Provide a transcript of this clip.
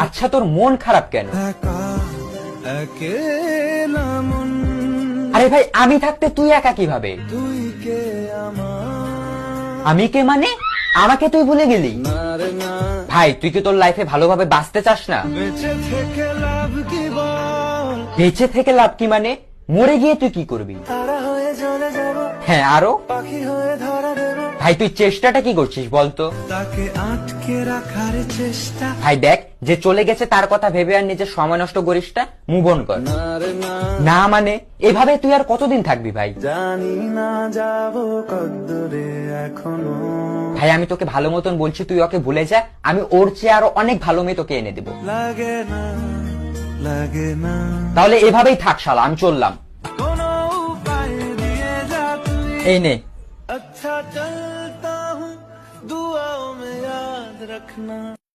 আচ্ছা তোর মন খারাপ কেন? আরে ভাই আমি থাকতে তুই একা কিভাবে? আমি কে মানে? আমাকে তুই ভুলে গেলি? ভাই তুই কি তোর লাইফে ভালোভাবে বাঁচতে চাস না? বেঁচে থেকে লাভ কি মানে? মরে গিয়ে তুই কি করবি? হ্যাঁ আরো? ভাই তুই চেষ্টাটা কি করছিস বলতো? ভাই দেখ যে চলে গেছে তার কথা ভেবে আর নিজের সময় নষ্ট করিস না, মুভ অন কর। না মানে এভাবে তুই আর কতদিন থাকবি ভাই? জানি না যাবো কতদূরে এখনো। ভাই আমি তোকে ভালো মতন বলছি তুই ওকে ভুলে যা, আমি ওর চেয়ে আরো অনেক ভালো মেয়ে তোকে এনে দেবো। লাগে না তাহলে এভাবেই থাক শালা, আমি চললাম। এই নে। अच्छा चलता हूँ दुआओं में याद रखना।